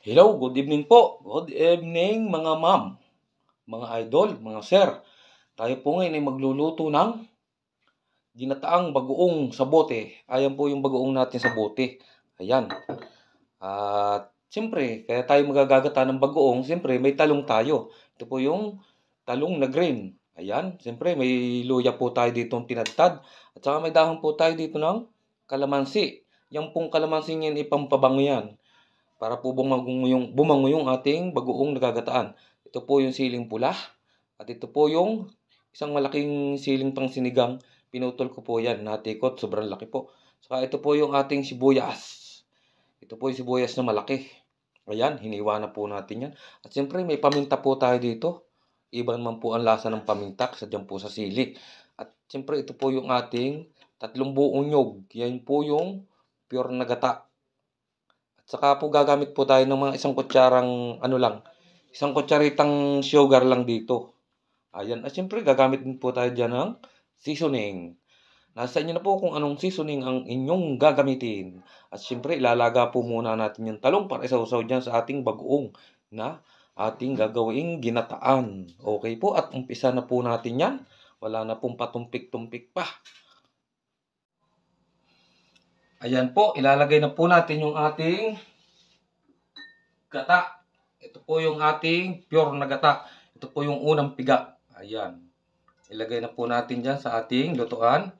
Hello, good evening po. Good evening mga ma'am, mga idol, mga sir. Tayo po ngayon ay magluluto ng ginataang bagoong sa bote. Ayan po yung bagoong natin sa bote. Ayan. At siyempre, kaya tayo magagagata ng bagoong, siyempre may talong tayo. Ito po yung talong na green. Ayan, siyempre may luya po tayo dito tinadtad. At saka may dahon po tayo dito ng kalamansi. Yan pong kalamansi yan ipampabango yan para po bumango yung ating bagoong nagagataan. Ito po yung siling pula at ito po yung isang malaking siling pang sinigang. Pinutol ko po yan, natikot, sobrang laki po. Saka ito po yung ating sibuyas. Ito po yung sibuyas na malaki. Ayan, hiniwa na po natin yan. At siyempre may paminta po tayo dito. Iba naman po ang lasa ng paminta sa dyan po sa sili. At siyempre ito po yung ating tatlong buong nyog. Yan po yung pure na gata. At saka po gagamit po tayo ng mga isang kutsarang isang kutsaritang sugar lang dito. Ayan. At siyempre gagamit din po tayo dyan ng seasoning. Nasa inyo na po kung anong seasoning ang inyong gagamitin. At siyempre ilalaga po muna natin yung talong para isawsaw dyan sa ating bagoong na ating gagawing ginataan. Okay po, at umpisa na po natin yan. Wala na pong patumpik-tumpik pa. Ayan po, ilalagay na po natin yung ating gata. Ito po yung ating pure na gata. Ito po yung unang piga. Ayan. Ilagay na po natin dyan sa ating lutuan.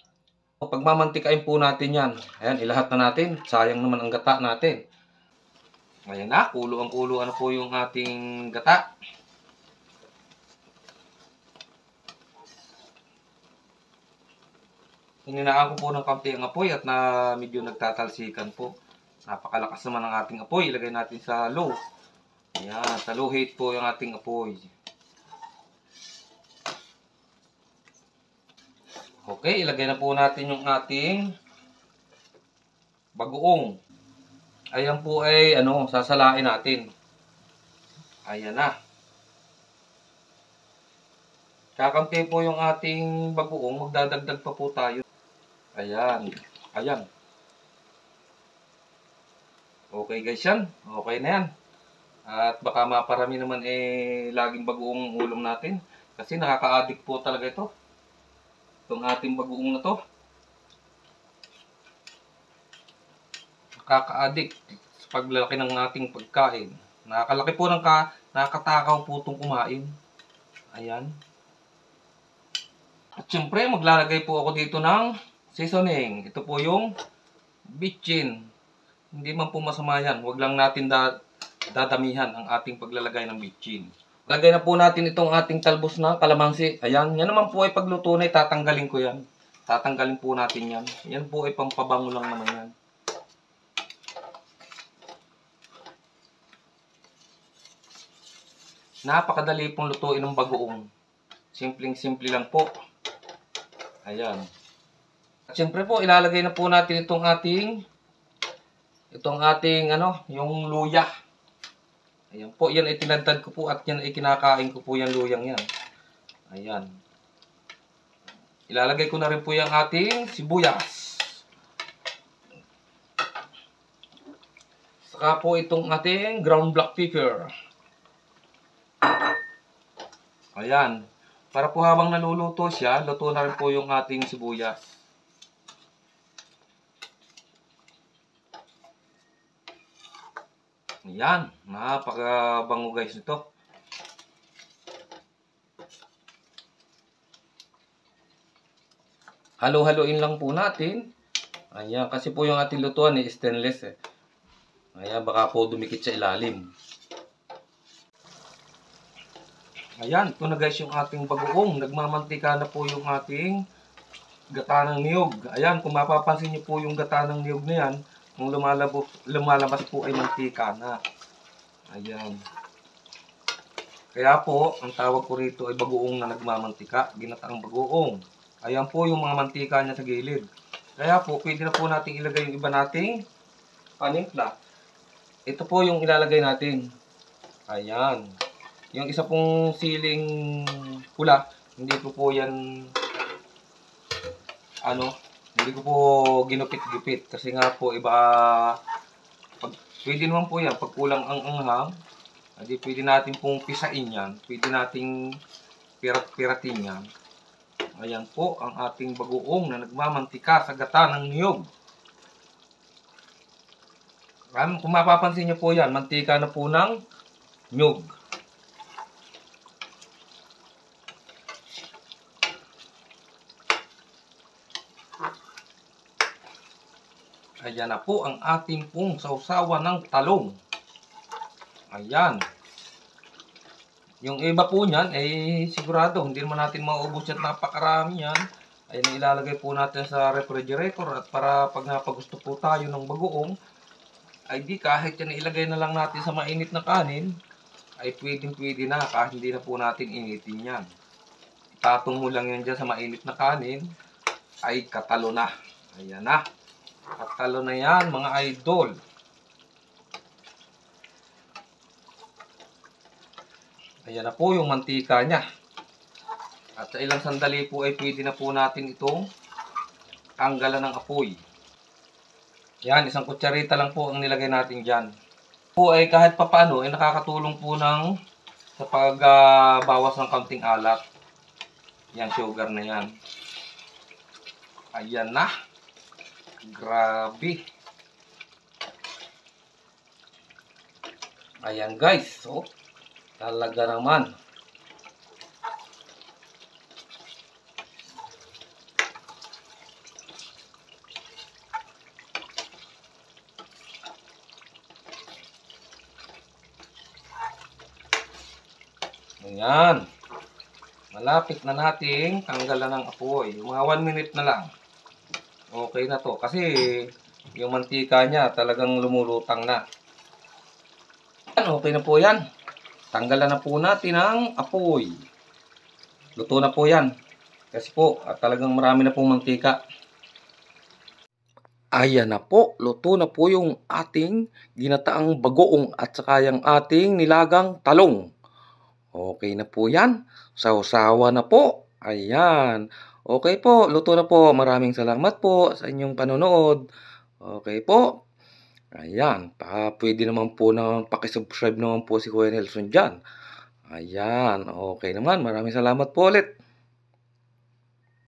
Pagmamantikain po natin yan. Ayan, ilahat na natin. Sayang naman ang gata natin. Ayan na, kulo ano po yung ating gata. Hininaan ko po ng kaunti ang apoy at medyo nagtatalsikan po. Napakalakas naman ang ating apoy. Ilagay natin sa low. Ayan, sa low heat po yung ating apoy. Okay, ilagay na po natin yung ating bagoong. Ayan po ay sasalain natin. Ayan na. Kakampi po yung ating bagoong, magdadagdag pa po tayo. Ayan. Ayan. Okay guys yan. Okay na yan. At baka maparami naman laging bagoong ulam natin. Kasi nakaka-addict po talaga ito. Itong ating bagoong na to. Nakaka-addict sa paglalaki ng ating pagkain. Nakakalaki po nakakatakaw po itong kumain. Ayan. At syempre maglalagay po ako dito ng seasoning. Ito po yung bitchin. Hindi man po masama yan. Huwag lang natin dadamihan ang ating paglalagay ng bitchin. Lagay na po natin itong ating talbos na kalamansi. Ayan. Yan naman po ay pagluto na. Tatanggalin ko yan. Tatanggalin po natin yan. Yan po ay pampabango lang naman yan. Napakadali pong lutuin ng bagoong. Simpleng-simple lang po. Ayan. At syempre po, ilalagay na po natin itong ating yung luya. Ayan po, yan ay tinadtad ko po at yan ay kinakain ko po yung luyang yan. Ayan. Ilalagay ko na rin po yung ating sibuyas. Saka po itong ating ground black pepper. Ayan. Para po habang naluluto siya, luto na rin po yung ating sibuyas. Ayan. Napakabango guys ito. Halo-haloin lang po natin. Ayan. Kasi po yung ating lutuan ay stainless eh. Ayan. Baka po dumikit sa ilalim. Ayan, ito na guys yung ating bagoong. Nagmamantika na po yung ating gata ng niyog. Ayan, kung mapapansin niyo po yung gata ng niyog na yan, kung lumalabas po ay mantika na. Ayan. Kaya po, ang tawag ko rito ay bagoong na nagmamantika. Ginataang bagoong. Ayan po yung mga mantika niya sa gilid. Kaya po, pwede na po natin ilagay yung iba nating panimpla. Ito po yung ilalagay natin. Ayan. Yung isa pong siling pula, hindi ko po yan hindi ko po ginupit-gupit kasi nga po iba pag Pwede naman po yan. Pag kulang ang anghang, hindi pwede natin pong pisain yan. Pwede nating pirat-piratin yan. Ayan po ang ating bagoong na nagmamantika sa gata ng niyog. Kung mapapansin nyo po yan, mantika na po ng niyog. Ayan na po ang ating pong sausawa ng talong. Ayan. Yung iba po niyan, ay sigurado, hindi naman natin mauubos at napakarami yan. Ay ilalagay po natin sa refrigerator at para pag napagusto po tayo ng bagoong, ay di kahit yan ilagay na lang natin sa mainit na kanin, ay pwede na kahit hindi na po natin initin yan. Itatong mo lang yan dyan sa mainit na kanin, ay katalo na. Ayan na. Katalo na yan mga idol. Ayan na po yung mantika niya. At sa ilang sandali po ay pwede na po natin itong tanggalan ng apoy. Yan, isang kutsarita lang po ang nilagay natin dyan. Po ay kahit papaano ay nakakatulong po sa pagbawas ng kaunting alat. Yan, sugar na yan. Ayan na. Grabe. Ayan guys. So, talaga naman. Ayan. Malapit na nating tanggalan ng apoy. Mga 1 minute na lang. Okay na to. Kasi yung mantika niya talagang lumulutang na. Okay na po yan. Tanggalan na po natin ang apoy. Luto na po yan. Kasi po talagang marami na pong mantika. Ayan na po. Luto na po yung ating ginataang bagoong at saka yung ating nilagang talong. Okay na po yan. Sausawa na po. Ayan. Okay po. Luto na po. Maraming salamat po sa inyong panonood. Okay po. Ayan. Pwede naman po na pakisubscribe naman po si Kuya Nelson dyan. Ayan. Okay naman. Maraming salamat po ulit.